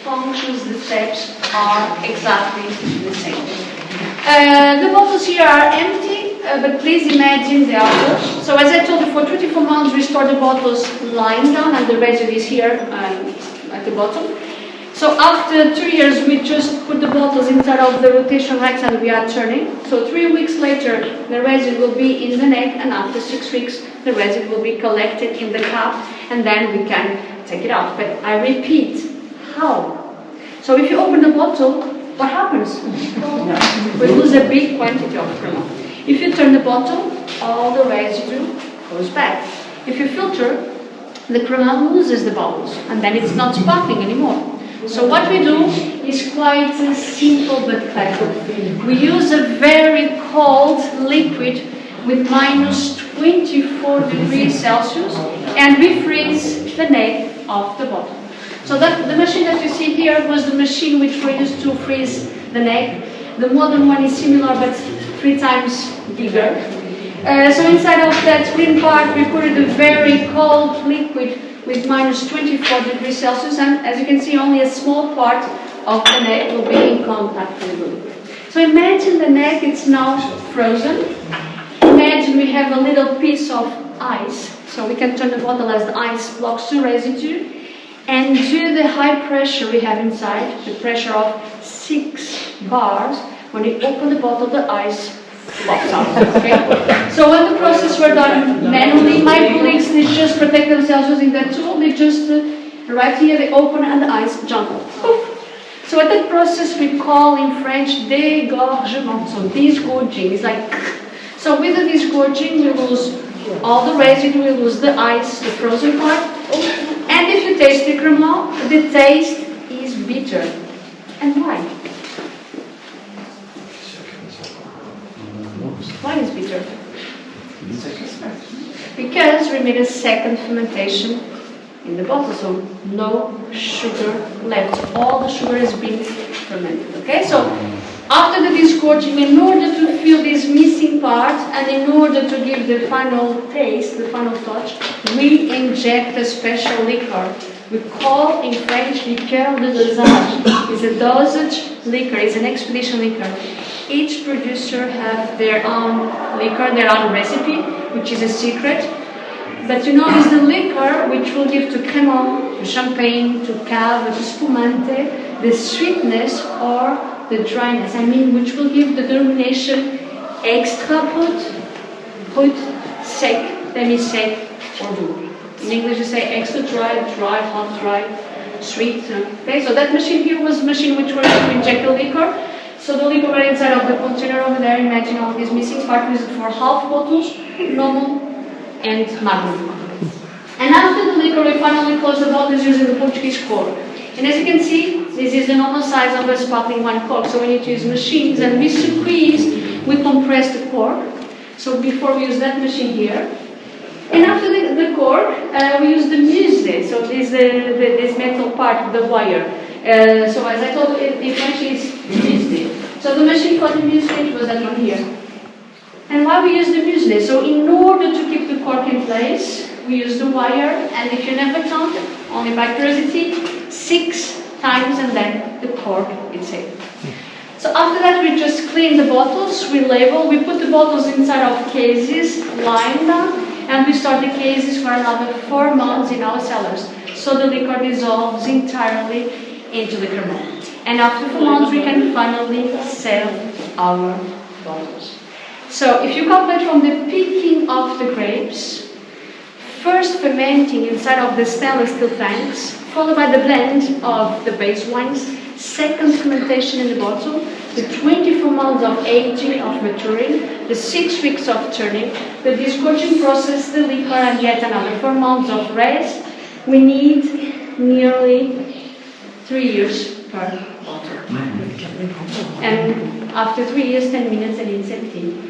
functions, the steps are exactly the same. The bottles here are empty, but please imagine they are full. So as I told you, for 24 months we store the bottles lying down and the residue is here at the bottom. So after 2 years we just put the bottles inside of the rotation racks and we are turning. So 3 weeks later the residue will be in the neck, and after 6 weeks the residue will be collected in the cap, and then we can take it out. But I repeat, how? So if you open the bottle, what happens? We lose a big quantity of crema. If you turn the bottle, all the residue goes back. If you filter, the crema loses the bubbles, and then it's not sparkling anymore. So what we do is quite simple but clever. We use a very cold liquid with minus 24 degrees Celsius, and we freeze the neck of the bottle. So the machine that you see here was the machine which we used to freeze the neck. The modern one is similar but 3 times bigger. So inside of that green part we put a very cold liquid with minus 24 degrees Celsius, and as you can see only a small part of the neck will be in contact with the liquid. So imagine the neck, it's now frozen. Imagine we have a little piece of ice, so we can turn the bottle as the ice blocks the residue, and due to the high pressure we have inside, the pressure of 6 bars, when you open the bottle the ice pops out. Okay? So when the process were done manually, my colleagues, they just protect themselves using that tool. They just right here they open and the ice jump out. So at that process we call in French dégorgement, so disgorging. It's like so with the disgorging we lose all the residue, we lose the ice, the frozen part. And if you taste the crema, the taste is bitter. And why? Why is bitter? Because we made a second fermentation in the bottle, so no sugar left. All the sugar has been fermented. Okay, so after the disgorging, in order to fill this missing part and in order to give the final taste, the final touch, we inject a special liquor. We call in French liqueur de dosage. It's a dosage liquor, it's an expedition liquor. Each producer has their own liquor, their own recipe, which is a secret. But you know, it's the liquor which will give to cremant, to champagne, to cave, to spumante, the sweetness or the dryness. I mean, which will give the denomination extra brut, sec, demi-sec, or doux. In English you say extra dry, dry, hot, dry, sweet. Okay, so that machine here was a machine which was to inject the liquor. So the liquor were inside of the container over there. Imagine all these missing parts. We use it for half bottles, normal, and magnum. And after the liquor, we finally close the bottles using the Portuguese cork. And as you can see, this is the normal size of a sparkling wine cork. So we need to use machines, and we squeeze, we compress the cork. So before we use that machine here. And after the cork, we use the muesli. So this metal part, the wire. So as I told you, in French it's muesli. So the machine for the muesli was that one here. And why we use the muesli? So in order to keep the cork in place, we use the wire, and if you never count, only by curiosity, 6 times, and then the cork is safe. So after that we just clean the bottles, we label, we put the bottles inside of cases, lying down, and we store the cases for another 4 months in our cellars. So the liquor dissolves entirely into the crema. And after 4 months we can finally sell our bottles. So if you calculate from the picking of the grapes, first fermenting inside of the stainless steel tanks, followed by the blend of the base wines, second fermentation in the bottle, the 24 months of aging, of maturing, the 6 weeks of turning, the disgorging process, the liquor, and yet another 4 months of rest, we need nearly 3 years per bottle. And after 3 years, 10 minutes, and it's empty.